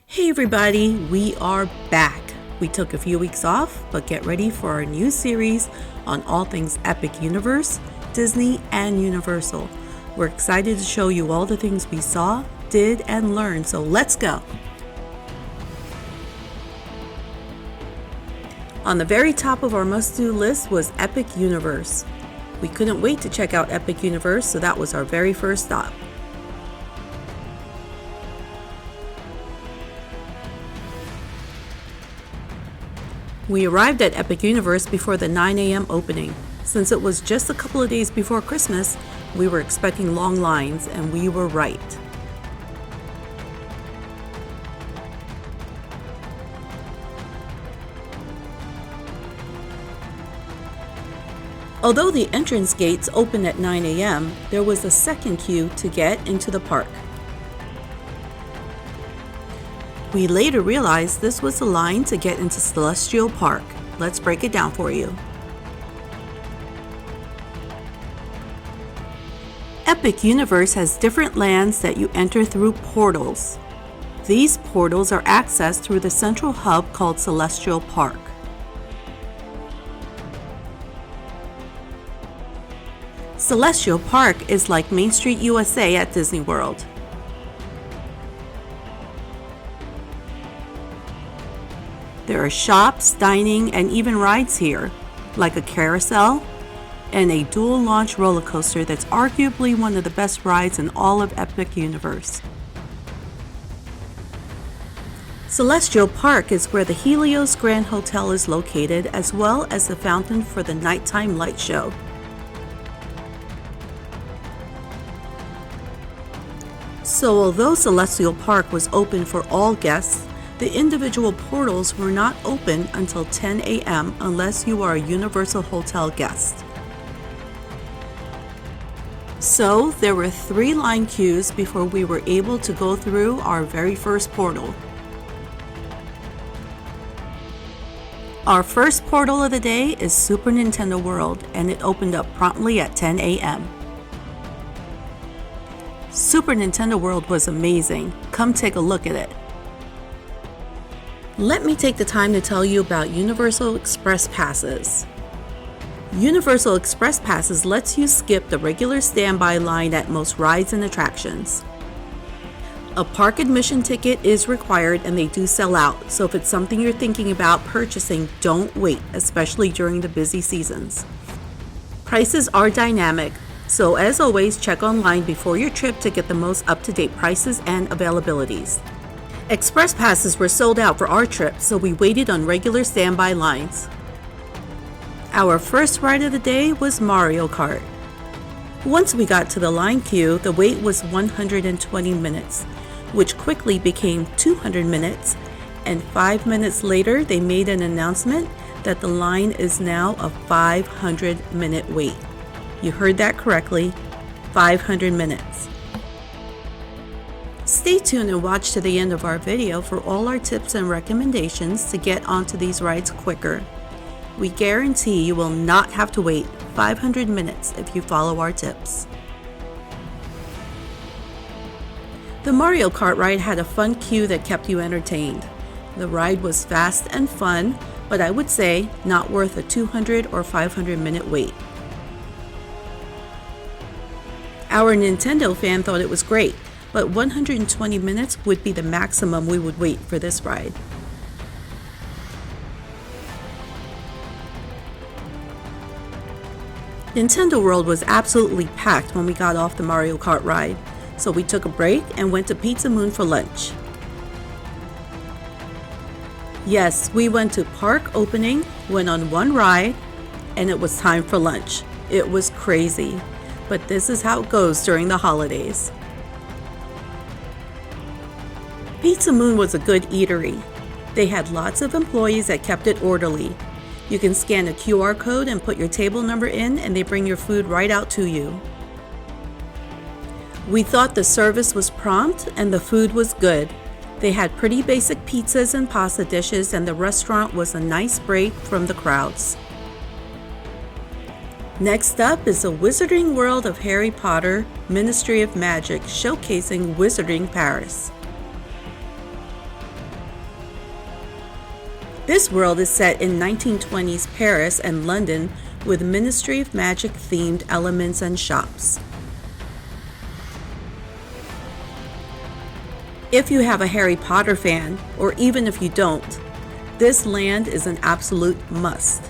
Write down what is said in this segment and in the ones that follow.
Hey everybody, we are back. We took a few weeks off, but get ready for our new series on all things Epic Universe, Disney, and Universal. We're excited to show you all the things we saw, did, and learned, so let's go! On the very top of our must-do list was Epic Universe. We couldn't wait to check out Epic Universe, so that was our very first stop. We arrived at Epic Universe before the 9 a.m. opening. Since it was just a couple of days before Christmas, we were expecting long lines, and we were right. Although the entrance gates opened at 9 a.m., there was a second queue to get into the park. We later realized this was the line to get into Celestial Park. Let's break it down for you. Epic Universe has different lands that you enter through portals. These portals are accessed through the central hub called Celestial Park. Celestial Park is like Main Street USA at Disney World. There are shops, dining, and even rides here, like a carousel and a dual launch roller coaster that's arguably one of the best rides in all of Epic Universe. Celestial Park is where the Helios Grand Hotel is located, as well as the fountain for the nighttime light show. So although Celestial Park was open for all guests, the individual portals were not open until 10 a.m. unless you are a Universal Hotel guest. So there were 3 line queues before we were able to go through our very first portal. Our first portal of the day is Super Nintendo World, and it opened up promptly at 10 a.m. Super Nintendo World was amazing. Come take a look at it. Let me take the time to tell you about Universal Express Passes. Universal Express Passes lets you skip the regular standby line at most rides and attractions. A park admission ticket is required and they do sell out, so if it's something you're thinking about purchasing, don't wait, especially during the busy seasons. Prices are dynamic, so as always, check online before your trip to get the most up-to-date prices and availabilities. Express passes were sold out for our trip, so we waited on regular standby lines. Our first ride of the day was Mario Kart. Once we got to the line queue, the wait was 120 minutes, which quickly became 200 minutes, and 5 minutes later they made an announcement that the line is now a 500-minute wait. You heard that correctly, 500 minutes. Stay tuned and watch to the end of our video for all our tips and recommendations to get onto these rides quicker. We guarantee you will not have to wait 500 minutes if you follow our tips. The Mario Kart ride had a fun queue that kept you entertained. The ride was fast and fun, but I would say not worth a 200 or 500 minute wait. Our Nintendo fan thought it was great, but 120 minutes would be the maximum we would wait for this ride. Nintendo World was absolutely packed when we got off the Mario Kart ride, so we took a break and went to Pizza Moon for lunch. Yes, we went to park opening, went on one ride, and it was time for lunch. It was crazy, but this is how it goes during the holidays. Pizza Moon was a good eatery. They had lots of employees that kept it orderly. You can scan a QR code and put your table number in and they bring your food right out to you. We thought the service was prompt and the food was good. They had pretty basic pizzas and pasta dishes, and the restaurant was a nice break from the crowds. Next up is the Wizarding World of Harry Potter Ministry of Magic, showcasing Wizarding Paris. This world is set in 1920s Paris and London with Ministry of Magic themed elements and shops. If you have a Harry Potter fan, or even if you don't, this land is an absolute must.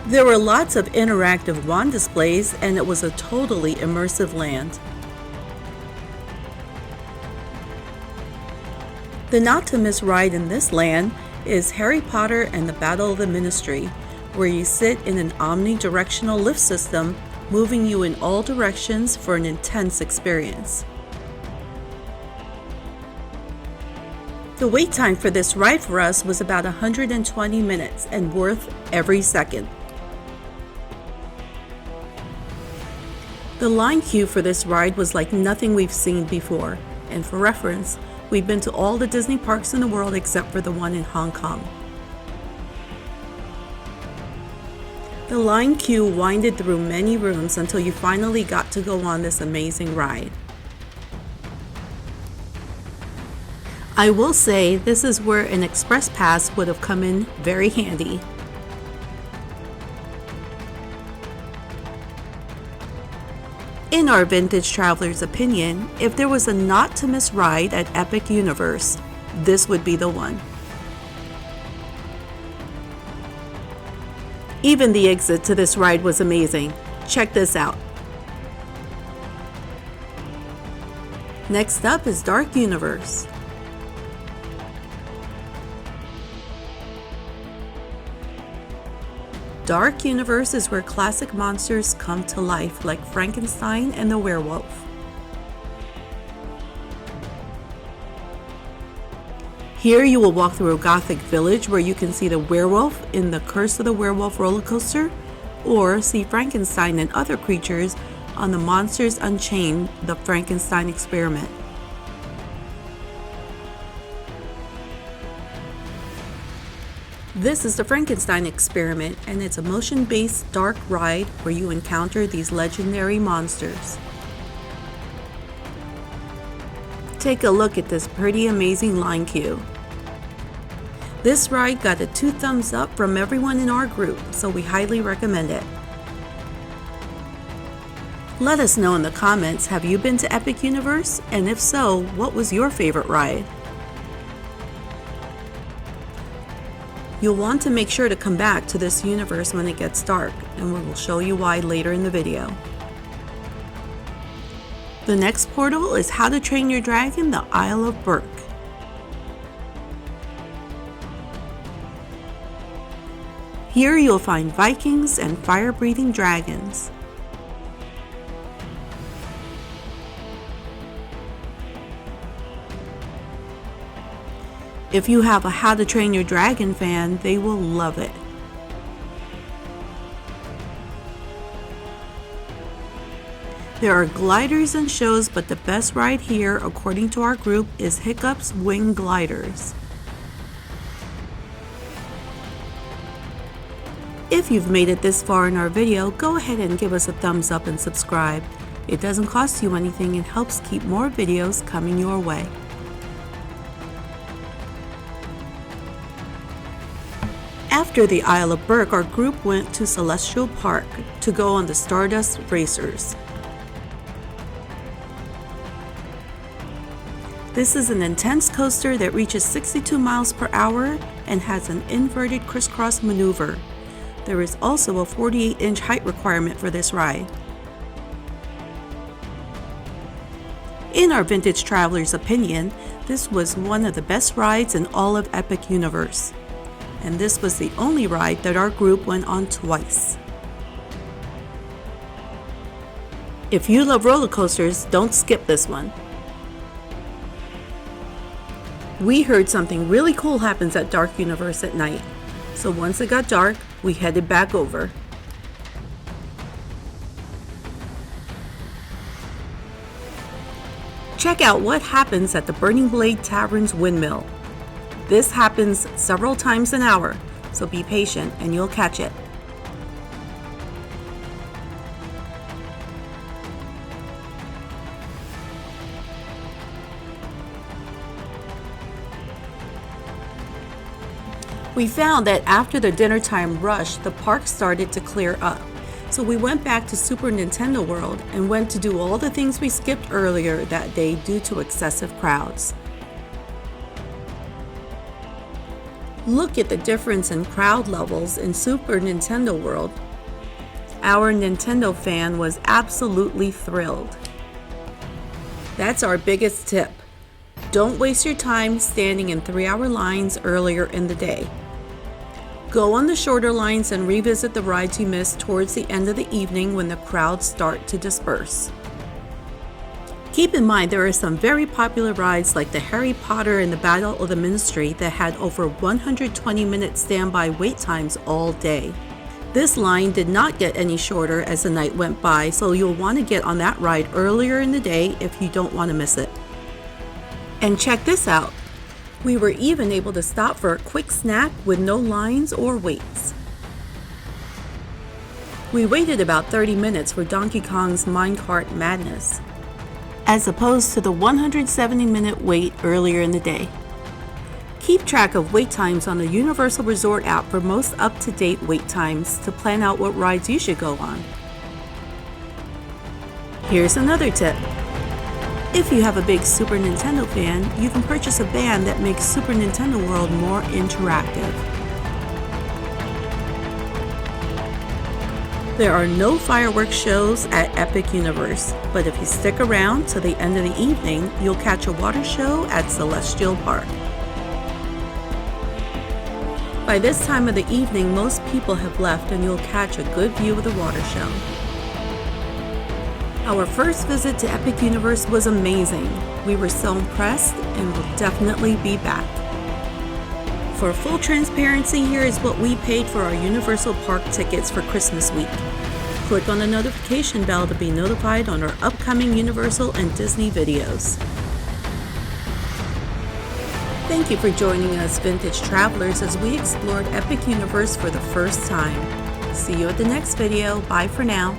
There were lots of interactive wand displays, and it was a totally immersive land. The not-to-miss ride in this land is Harry Potter and the Battle of the Ministry, where you sit in an omnidirectional lift system, moving you in all directions for an intense experience. The wait time for this ride for us was about 120 minutes and worth every second. The line queue for this ride was like nothing we've seen before, and for reference, we've been to all the Disney parks in the world except for the one in Hong Kong. The line queue winded through many rooms until you finally got to go on this amazing ride. I will say this is where an express pass would have come in very handy. In our vintage traveler's opinion, if there was a not-to-miss ride at Epic Universe, this would be the one. Even the exit to this ride was amazing. Check this out. Next up is Dark Universe. Dark Universe is where classic monsters come to life, like Frankenstein and the Werewolf. Here you will walk through a gothic village where you can see the werewolf in the Curse of the Werewolf roller coaster, or see Frankenstein and other creatures on the Monsters Unchained: The Frankenstein Experiment. This is the Frankenstein Experiment, and it's a motion-based dark ride where you encounter these legendary monsters. Take a look at this pretty amazing line queue. This ride got a 2 thumbs up from everyone in our group, so we highly recommend it. Let us know in the comments, have you been to Epic Universe? And if so, what was your favorite ride? You'll want to make sure to come back to this universe when it gets dark, and we will show you why later in the video. The next portal is How to Train Your Dragon: The Isle of Berk. Here you'll find Vikings and fire-breathing dragons. If you have a How to Train Your Dragon fan, they will love it. There are gliders and shows, but the best ride here, according to our group, is Hiccup's Wing Gliders. If you've made it this far in our video, go ahead and give us a thumbs up and subscribe. It doesn't cost you anything and helps keep more videos coming your way. After the Isle of Berk, our group went to Celestial Park to go on the Stardust Racers. This is an intense coaster that reaches 62 miles per hour and has an inverted crisscross maneuver. There is also a 48-inch height requirement for this ride. In our vintage traveler's opinion, this was one of the best rides in all of Epic Universe. And this was the only ride that our group went on twice. If you love roller coasters, don't skip this one. We heard something really cool happens at Dark Universe at night, so once it got dark, we headed back over. Check out what happens at the Burning Blade Tavern's windmill. This happens several times an hour, so be patient and you'll catch it. We found that after the dinner time rush, the park started to clear up. So we went back to Super Nintendo World and went to do all the things we skipped earlier that day due to excessive crowds. Look at the difference in crowd levels in Super Nintendo World. Our Nintendo fan was absolutely thrilled. That's our biggest tip. Don't waste your time standing in 3-hour lines earlier in the day. Go on the shorter lines and revisit the rides you missed towards the end of the evening when the crowds start to disperse. Keep in mind there are some very popular rides like the Harry Potter and the Battle of the Ministry that had over 120-minute standby wait times all day. This line did not get any shorter as the night went by, so you'll want to get on that ride earlier in the day if you don't want to miss it. And check this out! We were even able to stop for a quick snack with no lines or waits. We waited about 30 minutes for Donkey Kong's Minecart Madness, as opposed to the 170-minute wait earlier in the day. Keep track of wait times on the Universal Resort app for most up-to-date wait times to plan out what rides you should go on. Here's another tip. If you have a big Super Nintendo fan, you can purchase a band that makes Super Nintendo World more interactive. There are no fireworks shows at Epic Universe, but if you stick around to the end of the evening, you'll catch a water show at Celestial Park. By this time of the evening, most people have left and you'll catch a good view of the water show. Our first visit to Epic Universe was amazing. We were so impressed and will definitely be back. For full transparency, here is what we paid for our Universal Park tickets for Christmas week. Click on the notification bell to be notified on our upcoming Universal and Disney videos. Thank you for joining us, Vintage Travelers, as we explored Epic Universe for the first time. See you at the next video. Bye for now.